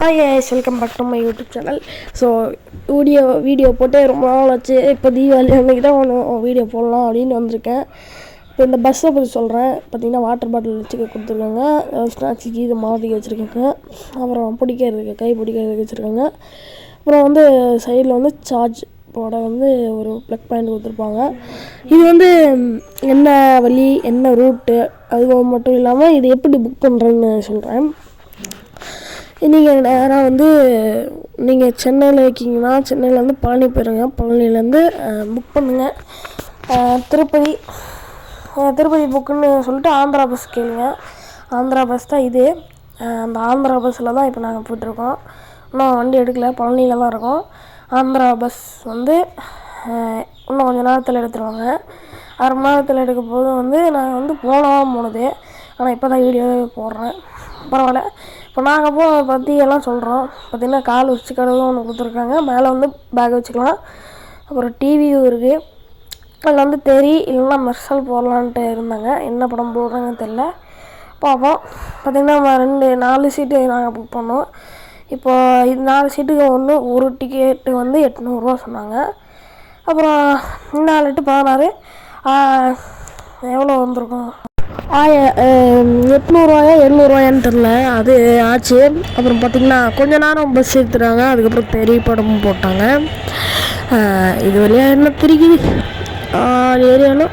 Hi guys, welcome back to my YouTube channel. So video போட்டு ரொம்ப நாள் ஆச்சு. இப்போ தீபாவளி அன்றைக்கி தான் ஒன்று வீடியோ போடலாம் அப்படின்னு வந்திருக்கேன். இப்போ இந்த பஸ்ஸை பற்றி சொல்கிறேன். பார்த்திங்கன்னா வாட்டர் பாட்டில் வச்சுக்க கொடுத்துருக்காங்க, ஸ்நாக்ஸுக்கு இது மாதிரி வச்சுருக்காங்க, அப்புறம் பிடிக்கிறதுக்கு கை பிடிக்கிறதுக்கு வச்சுருக்காங்க. அப்புறம் வந்து சைடில் வந்து சார்ஜ் போட வந்து ஒரு ப்ளக் பாயிண்ட் கொடுத்துருப்பாங்க. இது வந்து என்ன வழி என்ன ரூட்டு அது மட்டும் இல்லாமல் இது எப்படி புக் பண்ணுறதுன்னு சொல்கிறேன். நீங்கள் நேராக வந்து நீங்கள் சென்னையில் இருக்கீங்கன்னா சென்னையிலேருந்து பழனி போயிடுங்க. பழனிலேருந்து புக் பண்ணுங்கள். திருப்பதி புக்குன்னு சொல்லிட்டு ஆந்திரா பஸ் கேளுங்க. ஆந்திரா பஸ் தான் இது. அந்த ஆந்திரா பஸ்ஸில் தான் இப்போ நாங்கள் போய்ட்டுருக்கோம். இன்னும் வண்டி எடுக்கலை, பழனியில் தான் இருக்கோம். ஆந்திரா பஸ் வந்து இன்னும் கொஞ்சம் நேரத்தில் எடுத்துருவாங்க. அரை மணி நேரத்தில் எடுக்க போது வந்து நாங்கள் வந்து போனது. ஆனால் இப்போ தான் வீடியோவே போடுறேன். பரவாயில்ல. இப்போ நாங்கள் போகிறத பற்றி எல்லாம் சொல்கிறோம். பார்த்திங்கன்னா கால் வச்சு கடவுளும் ஒன்று கொடுத்துருக்காங்க. மேலே வந்து பேக் வச்சுக்கலாம். அப்புறம் டிவியும் இருக்குது. அதில் வந்து இல்லைன்னா மெர்சல் போடலான்ட்டு இருந்தாங்க. என்ன படம் போடுறாங்கன்னு தெரில, பார்ப்போம். பார்த்திங்கன்னா 4 சீட்டு நாங்கள் புக் பண்ணோம். இப்போது இது 4 சீட்டுக்கு ஒரு டிக்கெட்டு வந்து 800 சொன்னாங்க. அப்புறம் 4 8 16 எவ்வளோ வந்திருக்கும், 800 700 தெரில, அது ஆச்சு. அப்புறம் பார்த்திங்கன்னா கொஞ்ச நேரம் பஸ் எடுத்துட்டாங்க. அதுக்கப்புறம் பெரிய படமும் போட்டாங்க. இது வழியாக என்ன தெரியுது ஏரியாலும்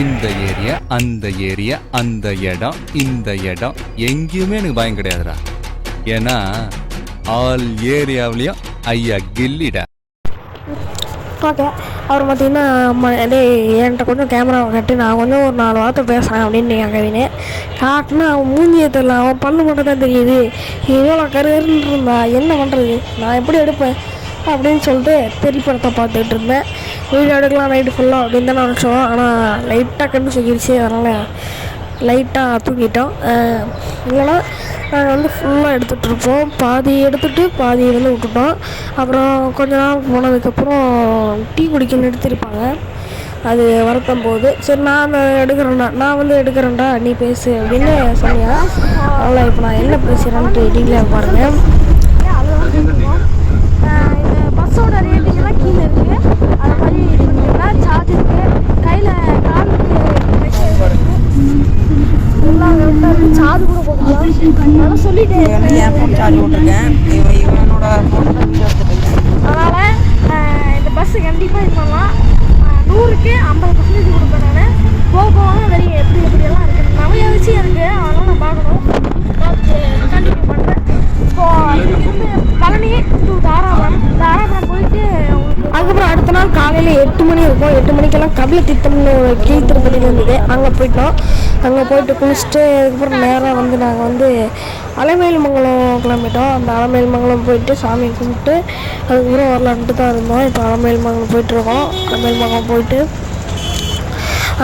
இந்த ஏரியா அந்த ஏரியா அந்த இடம் இந்த இடம் எங்கேயுமே எனக்கு பயம் கிடையாதுடா. ஏன்னா ஆல் ஏரியாவிலையும் ஐயா கில்லிடா. ஓகே. அப்புறம் பார்த்திங்கன்னா என்கிட்ட கொஞ்சம் கேமராவை கட்டி நான் கொஞ்சம் ஒரு 4 வார்த்தை பேசுகிறேன் அப்படின்னு நீங்கள் கவினே காட்டினா அவன் மூஞ்சியை தெரியல, அவன் பல்லு மட்டும் தான் தெரியுது. எவ்வளோ கருன்னு இருந்தா என்ன பண்ணுறது, நான் எப்படி எடுப்பேன் அப்படின்னு சொல்லிட்டு பெரிய படத்தை பார்த்துக்கிட்டு இருந்தேன். வீடியோ எடுக்கலாம் நைட்டு ஃபுல்லாக அப்படின்னு தான் நினச்சோம். ஆனால் லைட்டாக கண்டு சொல்லிடுச்சு, அதனால் லைட்டாக தூங்கிட்டோம். இல்லைன்னா நாங்கள் வந்து ஃபுல்லாக எடுத்துகிட்ருப்போம். பாதி எடுத்துகிட்டு பாதி வந்து விட்டுட்டோம். அப்புறம் கொஞ்ச நாள் போனதுக்கப்புறம் டீ குடிக்கணும்னு எடுத்துருப்பாங்க. அது வருத்தம் போது சரி நான் வந்து எடுக்கிறேன்டா நீ பேசு அப்படின்னு சொன்னியா. அவ்வளோ இப்போ நான் என்ன பேசுகிறேன்ட்டு நீங்களே பாருங்கள். இந்த பஸ்ஸோட ரேட்டிங்கெல்லாம் கீழே இருக்குது. அது மாதிரி சார்ஜ் இருக்குது, கையில் காலுக்கு சார்ஜ் கூட போட்டுக்கலாம் சொல்லிட்டு என் ஃபோன் சார்ஜ் போட்டிருக்கேன். இவனோட அதனால் இந்த பஸ்ஸு கண்டிப்பாக இது பண்ணலாம். 100க்கு 50% கொடுப்பேன். நான் போக தெரியும் எப்படியெல்லாம் இருக்குது. நிறைய விஷயம் இருக்குது, அதெல்லாம் நான் பார்க்கணும். கண்டினியூ பண்ணுறேன். இப்போது பழனி டு தாராபுரம் போயிட்டு அதுக்கப்புறம் அடுத்த நாள் காலையில் 8 மணி இருக்கும். 8 மணிக்கெல்லாம் கபில தீர்த்தம்னு ஒரு கீழ் திருப்பதியில் இருந்தது. அங்கே போயிட்டோம். அங்கே போயிட்டு குளிச்சுட்டு அதுக்கப்புறம் நேராக வந்து நாங்கள் வந்து அலமேலுமங்கலம் கிளம்பிட்டோம். அந்த அலமேலுமங்கலம் போயிட்டு சாமி கும்பிட்டு அதுக்கப்புறம் வரலான்ட்டு தான் இருந்தோம். இப்போ அலமேலுமங்கலம் போயிட்டுருக்கோம். அலமேலுமங்கலம் போயிட்டு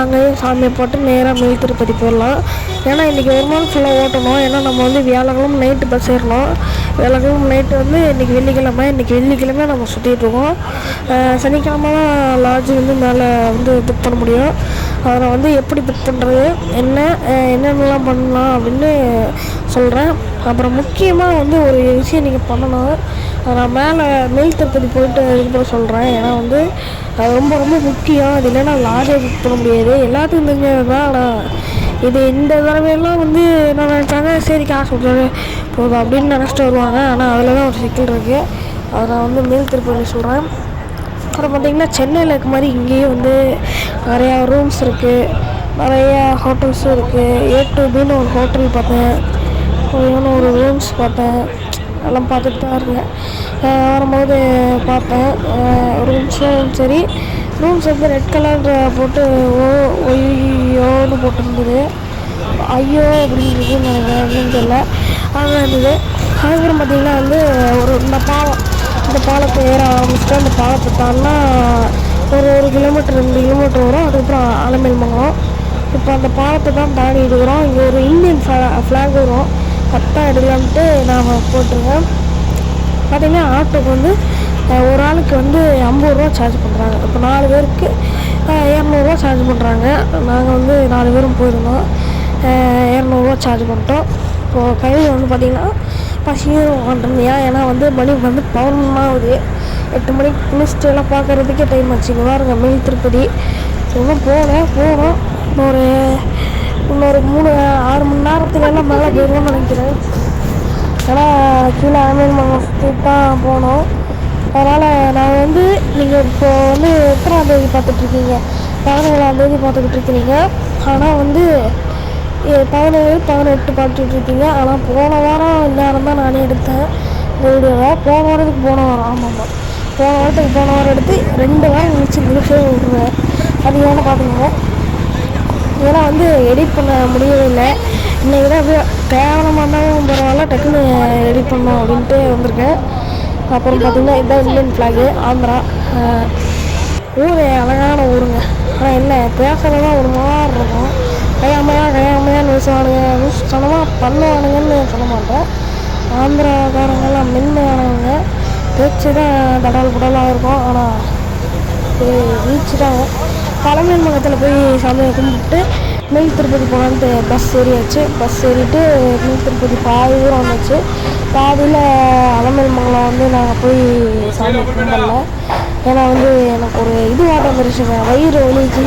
அங்கேயும் சாமியை போட்டு நேராக மேல் திருப்பதி போயிடலாம். ஏன்னா இன்றைக்கி ஒரு நாள் ஃபுல்லாக ஓட்டணும். ஏன்னா நம்ம வந்து வியாழக்கிழமை நைட்டு பஸ் ஏறணும். வியாழக்கிழமை நைட்டு வந்து இன்றைக்கி வெள்ளிக்கிழமை நம்ம சுற்றிட்டுருக்கோம். சனிக்கிழமை தான் லாட்ஜ் வந்து மேலே வந்து புக் பண்ண முடியும். அதில் வந்து எப்படி புக் பண்ணுறது என்னென்னலாம் பண்ணலாம் அப்படின்னு சொல்கிறேன். அப்புறம் முக்கியமாக வந்து ஒரு விஷயம் நீங்கள் பண்ணணும். நான் மேல் திருப்பதி போயிட்டு அதுக்கப்புறம் சொல்கிறேன். ஏன்னா வந்து அது ரொம்ப ரொம்ப முக்கியம். அது இல்லைன்னா லாட்ஜை புக் பண்ண முடியாது. எல்லாத்துக்கும் தெரிஞ்சது தான். ஆனால் இது இந்த தடவையெல்லாம் வந்து என்ன நினச்சாங்க, சரி காசு கொடுத்தாரு போதும் அப்படின்னு நினச்சிட்டு வருவாங்க. ஆனால் அதில் தான் ஒரு சிக்கல் இருக்குது. அதை நான் வந்து மேல் திருப்பதி சொல்கிறேன். அப்புறம் பார்த்திங்கன்னா சென்னையில் இருக்க மாதிரி இங்கேயும் வந்து நிறையா ரூம்ஸ் இருக்குது, நிறையா ஹோட்டல்ஸும் இருக்குது. A2Bன்னு ஒரு ஹோட்டல் பார்த்தேன், ஒரு ரூம்ஸ் பார்த்தேன். எல்லாம் பார்த்துட்டு தான் இருக்கேன். வரும்போது பார்த்தேன் ரூம்ஸும் சரி. ரூம்ஸ் வந்து ரெட் கலர் போட்டு ஓய்யோன்னு போட்டுருந்தது. ஐயோ அப்படின்றது எனக்கு தெரியல, அங்கே இருந்தது. அதுக்கப்புறம் பார்த்திங்கன்னா வந்து இந்த பாலத்தை ஏற ஆரம்பிச்சுட்டு அந்த பாலத்தை தாண்டினா ஒரு 1 கிலோமீட்டர் 2 கிலோமீட்டர் வரும். அதுக்கப்புறம் அலமேலுமங்கலம். இப்போ அந்த பாலத்தை தான் தாண்டி எடுக்கிறோம். இங்கே ஒரு இந்தியன் ஃப்ளாக் வரும், கரெக்டாக எடுக்கலான்ட்டு நான் போட்டிருக்கேன். பார்த்திங்கன்னா ஆட்டோக்கு வந்து ஒரு ஆளுக்கு வந்து 50 ரூபா சார்ஜ் பண்ணுறாங்க. இப்போ 4 பேருக்கு 200 சார்ஜ் பண்ணுறாங்க. நாங்கள் வந்து 4 பேரும் போயிருந்தோம். 200 சார்ஜ் பண்ணிட்டோம். இப்போது கையில் வந்து பார்த்திங்கன்னா பசியும் உட்காந்துருந்தியா. ஏன்னா வந்து மணி வந்து 11 ஆகுது. 8 மணிக்கு குளிச்சுட்டு எல்லாம் பார்க்குறதுக்கே டைம் ஆச்சுங்க. பாருங்க மேல் திருப்பதி இன்னும் போகிறோம். இன்னொரு 6 மணி நேரத்துலலாம் மேலே போயிடுவோம்னு நினைக்கிறேன். ஏன்னா கீழே ஆமீன்மங்கலம் சுற்றி தான் போகணும். அதனால் நான் வந்து நீங்கள் இப்போ வந்து எத்தனாம் தேதி பார்த்துட்ருக்கீங்க? 17ஆம் தேதி பார்த்துக்கிட்டு இருக்கிறீங்க. ஆனால் வந்து 17, 18 பார்த்துட்ருக்கீங்க. ஆனால் போன வாரம் இந்நேரம் தான் நானே எடுத்தேன் இந்த வீடியோவை. போன வாரத்துக்கு எடுத்து 2 வாரம் முடிச்சே விட்ருவேன். அது ஏன்னு பார்த்துக்கோங்க. ஏன்னா வந்து எடிட் பண்ண முடியவே இல்லை. இன்றைக்கி தான் அப்படியே கேவலமாக இருந்தாலும் பரவாயில்ல, டக்குன்னு எடிட் பண்ணோம் அப்படின்ட்டு வந்திருக்கேன். அப்புறம் பார்த்திங்கன்னா இதுதான் இந்தியன் ஃப்ளாகு, ஆந்திரா ஊர். அழகான ஊருங்க. ஆனால் என்ன பேசுகிறதான் ஒரு மாதிரி இருக்கும். கையாமையான்னு பேசுவானுங்க, சொன்னமாக பண்ணுவானுங்கன்னு சொல்ல மாட்டேன். ஆந்திராக்காரங்கெல்லாம் மென்மையானவங்க. பேச்சு தான் தடால் புடலாக இருக்கும். ஆனால் ரீச்சுட்டாங்க. தலைமையகத்தில் போய் சாமியை கும்பிட்டு மேல் திருப்பதி போகலான்ட்டு பஸ் ஏறியாச்சு. பஸ் ஏறிட்டு மேல் திருப்பதி பாதி தூரம் வந்துச்சு. பாதியில் அலமேல்மங்கலம் வந்து நாங்கள் போய் சாமி கும்பிடல. ஏன்னா வந்து எனக்கு ஒரு இதுவாட்டம் வந்துருச்சுங்க, வயிறு வலிச்சு.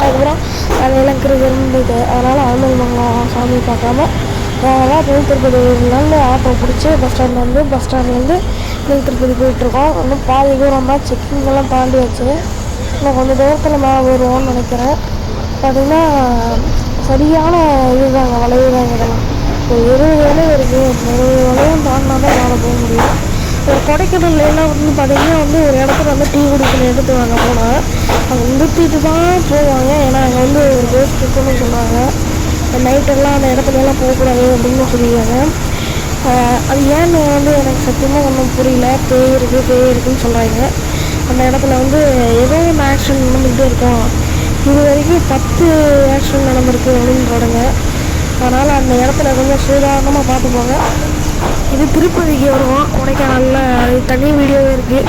அதுக்கப்புறம் அதையெல்லாம் இருந்தது. அதனால் அலமேல்மங்கலம் சாமி பார்க்காம நாங்களாம் மேல் திருப்பதி நல்ல ஆட்டோ பிடிச்சி பஸ் ஸ்டாண்ட்லேருந்து மேல் திருப்பதி போயிட்டுருக்கோம். இன்னும் பாதி தூரம் தான், செக்கிங்கெல்லாம் தாண்டி வச்சு இன்னும் கொஞ்சம் தூரத்தில் மேலே வருவோம்னு நினைக்கிறேன். பார்த்திங்கன்னா சரியான இதுதாங்க, வளைவு தாங்க. இதெல்லாம் ஒரு 20 வளைவு இருக்குது. 20 வளைவும் தாண்டினா தான் மேலே போக முடியும். ஒரு கொடைக்கானல்லாம் வந்து பார்த்திங்கன்னா வந்து ஒரு இடத்துல வந்து டீ குடிக்கணும் எடுத்து வாங்க போனால் அங்கே நிறுத்திட்டு தான் போவாங்க. ஏன்னா அங்கே வந்து ஒரு வேஸ்ட் இருக்குன்னு சொன்னாங்க. நைட்டெல்லாம் அந்த இடத்துலலாம் போகக்கூடாது அப்படின்னு சொல்லிடுவாங்க. அது ஏன்னு வந்து எனக்கு சத்தியமாக ஒன்றும் புரியல. பேய் இருக்குன்னு சொல்கிறாங்க. அந்த இடத்துல வந்து ஏதோ ஒன்று ஆக்சிடென்ட் நடந்துகிட்டே இருக்கும். இது வரைக்கும் 10 ஆக்சிடென்ட் நடந்திருக்கு அப்படின்றாங்க. அதனால் அந்த இடத்துல கொஞ்சம் சூதானமாக பார்த்துப்போங்க. இது திருப்பதிக்கு வருவோம். கொடைக்கானலில் அது தனி வீடியோவே இருக்குது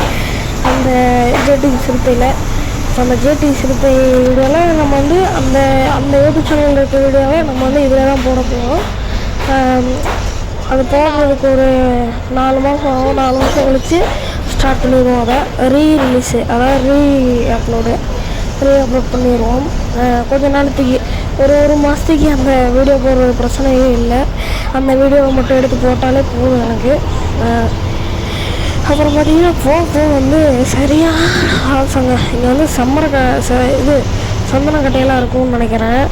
அந்த ஜேடி சிறுத்தையில். அந்த ஜேடி சிறுத்தை வீடியோவில் நம்ம வந்து அந்த யூடியூப் சேனலில் இருக்க வீடியோவை நம்ம வந்து இதில் தான் போட போகிறோம். அது போடுறதுக்கு ஒரு 4 மாதம் ஆகும். 4 மாதம் கழித்து ஸ்டார்ட் பண்ணிடுவோம். அதை ரீரிலீஸு, அதாவது அப்லோட் பண்ணிடுவோம். கொஞ்ச நாளத்துக்கு ஒரு மாதத்துக்கு அந்த வீடியோ போடுறது பிரச்சனையே இல்லை. அந்த வீடியோவை மட்டும் எடுத்து போட்டாலே போதும் எனக்கு. அப்புறம் பார்த்திங்கன்னா போக வந்து சரியான ஆசைங்க. இங்கே வந்து சந்தனக்கட்டையெல்லாம் இருக்கும்னு நினைக்கிறேன்.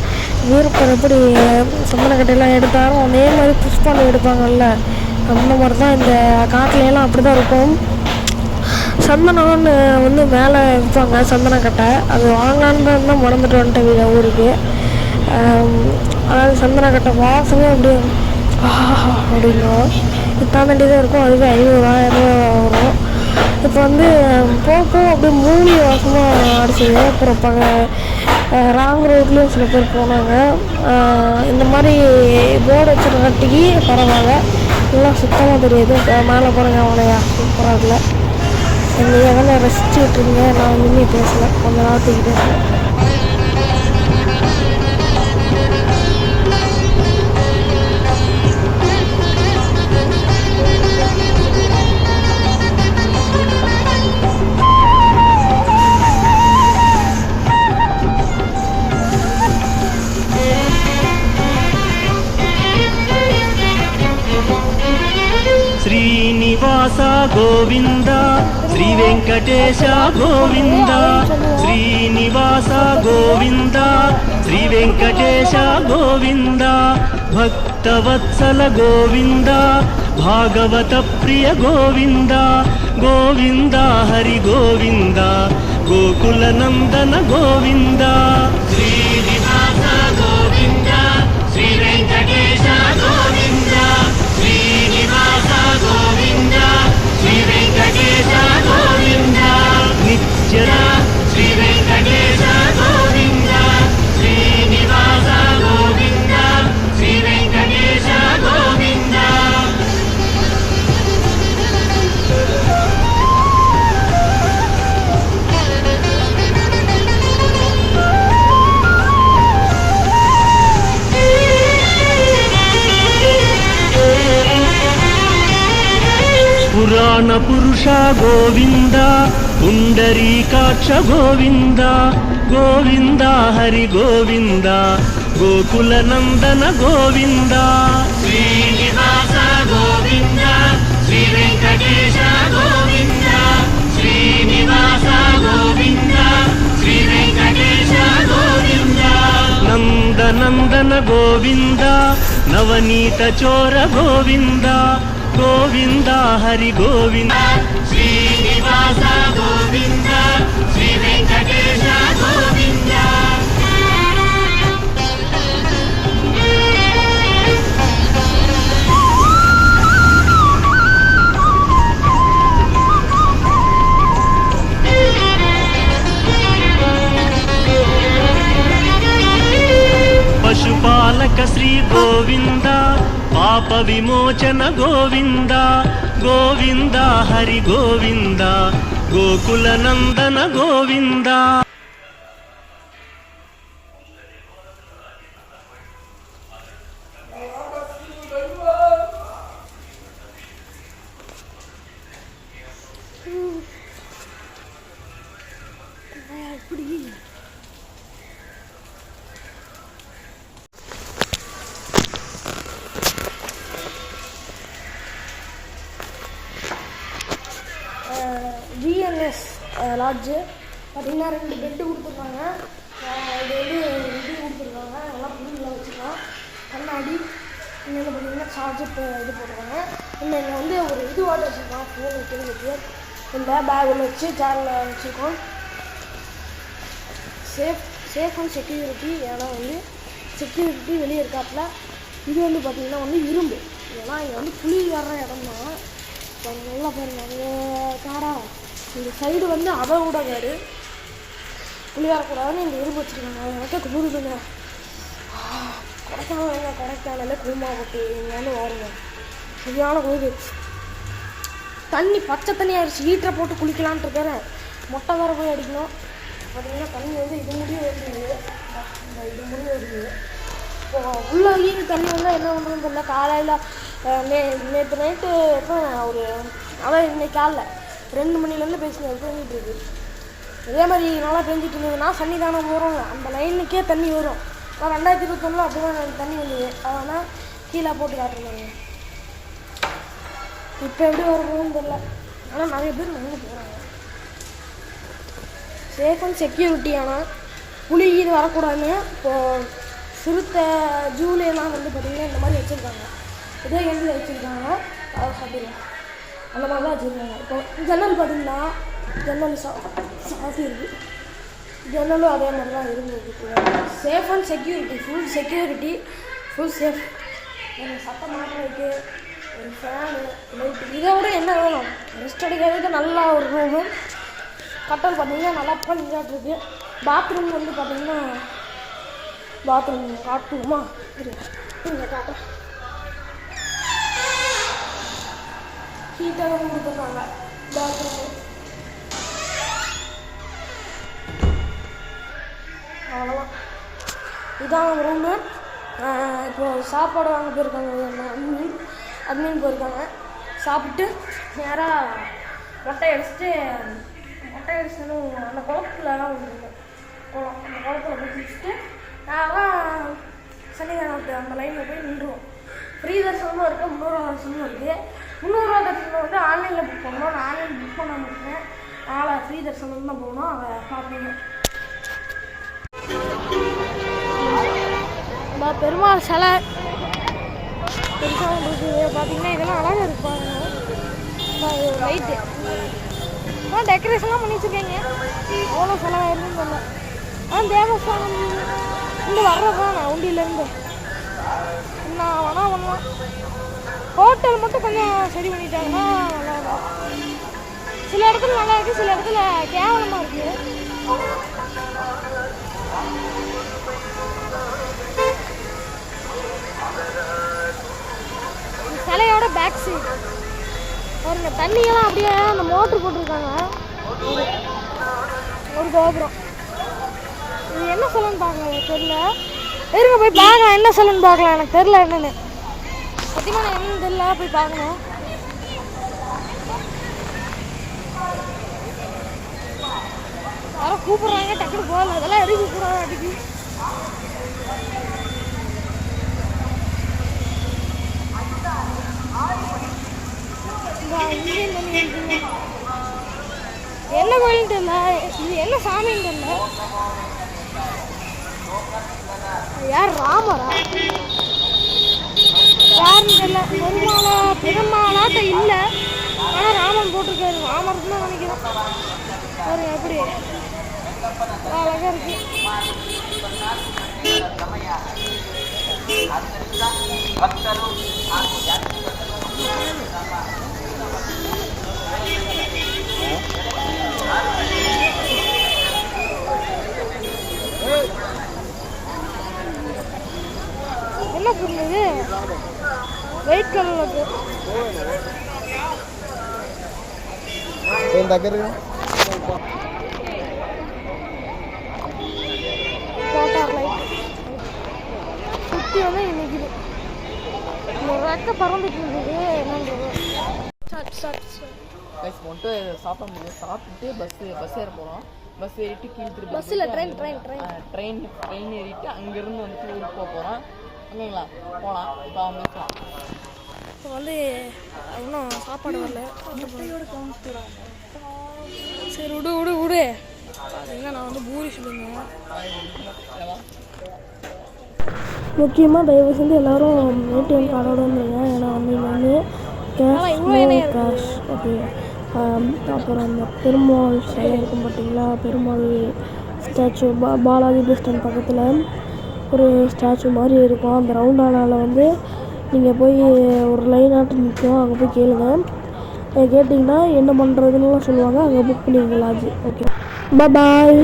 வீரப்பர் எப்படி சந்தனக்கட்டையெல்லாம் எடுத்தாலும் அதே மாதிரி புஷ்பால் எடுப்பாங்கல்ல, அந்த மாதிரி தான் இந்த காட்டிலெல்லாம் அப்படி தான் இருக்கும். சந்தனம்னு வந்து மேலே விற்பாங்க சந்தனக்கட்டை. அது வாங்கலான்னு தான் மறந்துட்டு வந்துட்டேன் வீட ஊருக்கு. அதாவது சந்தனக்கட்டை வாசமே அப்படியே அப்படின்னும் இத்தாண்டி தான் இருக்கும். அதுவே 500 வரும். இப்போ வந்து போக அப்படியே மூலி வாசமாக அடிச்சது. அப்புறம் ராங் ரோட்லேயும் சில பேர் போனாங்க. இந்த மாதிரி போர்டு வச்சுருக்கட்டிக்கு பரவாயில்ல, எல்லாம் சுத்தமாக தெரியுது. மேலே போகிறேங்க அவனையா சூப்பராக இல்லை. நீங்கள் எதனா ரசிச்சுட்டு இருங்க. நான் இனிமே பேசலை, கொஞ்ச நேரத்துக்கு பேசலை. శ్రీనివాస గోవింద శ్రీ వెంకటేశ గోవింద శ్రీనివాస గోవింద శ్రీ వెంకటేశ గోవింద భక్తవత్సల గోవింద భాగవత ప్రియ గోవింద గోవింద హరి గోవింద గోకుల నందన గోవింద శ్రీనివాస గోవింద శ్రీ వెంకటేశ గోవింద శ్రీనివాస గోవింద శ్రీ వెంకటేశ గోవింద నిత్యద శ్రీ వెంకటేశ గోవింద శ్రీనివాస గోవింద శ్రీ వెంకటేశ గోవింద. పురాణ పురుష గోవింద పుండరీకాక్ష గోవింద గోవింద హరి గోవింద గోకుల నందన గోవింద శ్రీనివాస గోవింద శ్రీ వెంకటేశ గోవింద శ్రీనివాస గోవింద శ్రీ వెంకటేశ గోవింద నందనందన గోవింద నవనీత చోర గోవింద గోవింద హరి గోవింద శ్రీనివాస గోవింద శ్రీ వెంకటేశ గోవింద పశుపాలక శ్రీ గోవింద పాప విమోచన గోవింద గోవింద హరి గోవింద గోకుల నందన గోవింద ஜிஎன்எஸ் லாட்ஜு பார்த்தீங்கன்னா 2 பெட்டு கொடுத்துருக்காங்க. இது வந்து இது கொடுத்துருக்காங்க, நல்லா புள்ளிலாம் வச்சுக்கலாம். கண்ணாடி இன்னொன்று பார்த்தீங்கன்னா சார்ஜர் இது போட்டுருக்காங்க. இன்னொன்று வந்து ஒரு இது வாட்டர் வச்சுருக்கோம், ஃபோன் வைக்கிறதுக்கு. இந்த பேக் ஒன்று வச்சு சேரில் வச்சுருக்கோம். சேஃப் அண்ட் செக்யூரிட்டி, ஏன்னா வந்து செக்யூரிட்டி வெளியே இருக்காப்புல. இது வந்து பார்த்திங்கன்னா வந்து இரும்பு, ஏன்னா இங்கே வந்து புளி வர்ற இடம் தான். இப்போ நல்லா பாருங்க, அங்கே காரா இந்த சைடு வந்து அதை விட காடு புளி வரக்கூடாதுன்னு இந்த இரும்பு வச்சுருக்காங்க. எனக்கு குளிருதுங்க. கொடைக்கானல கூமாப்பட்டி இங்கே வந்து வருங்க, சரியான குளிர். தண்ணி பச்சை தண்ணி ஆயிடுச்சு. ஹீட்டரை போட்டு குளிக்கலான்ட்டு இருக்கிறேன். மொட்டை வேறு போய் அடிக்கணும். பார்த்திங்கன்னா தண்ணி வந்து இது முடியும் வருது, இது முடியும் வருது. இப்போ உள்ள ஈடு தண்ணி வந்தால் என்ன பண்ணுறதுன்னு தெரியல. காலையில் நேற்று நைட்டு எப்போ ஒரு அதான் இன்னைக்கு காலைல 2 மணிலேருந்து பேசினது பேஞ்சிட்டு இருக்கு. இதே மாதிரி நல்லா பேஞ்சிட்டு இருந்ததுன்னா சன்னிதானம் வரும், அந்த லைனுக்கே தண்ணி வரும். நான் 2021 அப்படி தான் தண்ணி வந்தது, அதனால் கீழே போட்டு காட்டுறாங்க. இப்போ எப்படி வரணும்னு தெரியல, ஆனால் நிறைய பேர் நடந்து போகிறாங்க. சேஃப் அண்ட் செக்யூரிட்டி, ஆனால் புளி இது வரக்கூடாதுன்னு இப்போது சிறுத்தை ஜூலையெல்லாம் வந்து பார்த்திங்கன்னா இந்த மாதிரி வச்சுருக்காங்க. இதே எழுதி வச்சுருக்காங்க, அதை சாப்பிடலாம். அந்த மாதிரி தான் வச்சுருக்காங்க. இப்போ ஜன்னல் பார்த்திங்கன்னா ஜன்னல் சாத்தி இருக்குது, ஜன்னலும் அதே மாதிரி தான் இருந்துருக்கு. Safe and security, full security, full safe. ஒரு சட்டம் மாட்டுறதுக்கு ஒரு ஃபேனு, லைட்டு, இதை விட என்ன வேணும்? ரெஸ்ட் எடுக்கிறதுக்கு நல்லா ஒரு ரூமு. கட்டல் பார்த்திங்கன்னா நல்லா பண்ணிக்காட்டுருக்கு. பாத்ரூம் வந்து பார்த்திங்கன்னா பாத்ரூம் காட்டுமா இங்கே காட்ட ஹீட்டாக கொடுத்துருக்காங்க பாத்ரூம். அவ்வளோதான், இதான் ரூமு. இப்போது சாப்பாடு வாங்க போயிருக்காங்க, அட்மின் போயிருக்காங்க. சாப்பிட்டு நேராக மொட்டை அடிச்சுட்டு அந்த குளத்துலலாம் வந்துருங்க. குளம், அந்த குளத்தில் போய் குளிச்சுட்டு நாங்களாம் சன்னிதானத்து அந்த லைனில் போய் நின்றுவோம். ஃப்ரீ தர்ஷனும் இருக்குது, 300 ரூபா தர்ஷனும் இருக்குது. 300 ரூபா தர்ஷனம் வந்து ஆன்லைனில் புக் பண்ணணும். நான் ஆன்லைன் புக் பண்ண முடியேன், நாளை ஃப்ரீ தர்ஷனம் தான் போகணும். அதை பார்ப்பீங்க. இந்த பெருமாள் சிலை பெருசாக இருக்குது பார்த்தீங்கன்னா, இதெல்லாம் அழகாக இருப்பாங்க. லைட்டு டெக்கரேஷன்லாம் பண்ணி வச்சுருக்கீங்க, எவ்வளோ செலவாயிருக்குன்னு தெரியல. தேவஸ்தானம் இங்கே வர்றதுதான் நான் உண்டியிலேருந்து என்ன வேணா பண்ணலாம். ஹோட்டல் மட்டும் கொஞ்சம் சரி பண்ணிட்டாங்கன்னா நல்லா இருக்கும். சில இடத்துல நல்லா இருக்குது, சில இடத்துல கேவலமாக இருக்குது. சிலையோட பேக் சைடு பாருங்க, தண்ணியெல்லாம் அப்படியே அந்த மோட்ரு போட்டிருக்காங்க. ஒரு கோபுரம், இது என்ன சொல்லணும்னு பார்க்கலாம், எனக்கு தெரியல. இருங்க போய் பார்க்கலாம், என்ன சொல்லணும்னு பார்க்கலாம். எனக்கு தெரியல என்னன்னு, சத்தியமாக நான் என்னன்னு தெரியல, போய் பார்க்கணும். யாரும் கூப்பிடுறாங்க டக்குனு போகல, அதெல்லாம் எதுக்கு கூப்பிடுறாங்க அடிக்கு. என்ன கோயில்னு தெரியல, இது என்ன சாமின்னு தெரியல. யார் ராமரா யாருன்னு தெரியல. பெருமாளாட்ட இல்லை, ஆனால் ராமன் போட்டிருக்காரு. ராமர் தான் நினைக்கிறேன். பாருங்க எப்படி அழகா இருக்கு. என்ன புரியுது வெயிட் கலர்ல దగ్గర சுற்றி வந்து இன்னைக்கு ஒரு ரெக்க பறந்துட்டு இருந்தது. என்னன்றது வந்துட்டு சாப்பிட முடியும். சாப்பிட்டுட்டு பஸ் ஏற போகிறோம். பஸ் ஏறிட்டு கீழே திருப்பி பஸ்ஸில் ட்ரெயின் ஏறிட்டு அங்கேருந்து வந்துட்டு ஊருக்கு போகிறோம். ஓகேங்களா, போகலாம். இப்போ அவங்க பேசலாம். இப்போ வந்து இன்னும் சாப்பாடு வரல. சரி விடு. பார்த்தீங்கன்னா நான் வந்து பூரி சொல்லுங்க. முக்கியமாக தயவு செஞ்சு எல்லோரும் ஏடிஎம் கார்டோட வந்துருங்க. ஏன்னா வந்து இங்கே வந்து கேஷ் ஓகே. அப்புறம் அந்த பெருமாள் சிலை இருக்கும் பார்த்தீங்களா, Perumal statue Balaji bus stand பக்கத்தில் ஒரு ஸ்டாச்சு மாதிரி இருக்கும். அந்த ரவுண்டானால வந்து நீங்கள் போய் ஒரு லைனாட்டு நிற்கும், அங்கே போய் கேளுங்க. கேட்டிங்கன்னா என்ன பண்ணுறதுன்னுலாம் சொல்லுவாங்க. அங்கே புக் பண்ணிங்க லாட்ஜ். ஓகே, பாய்.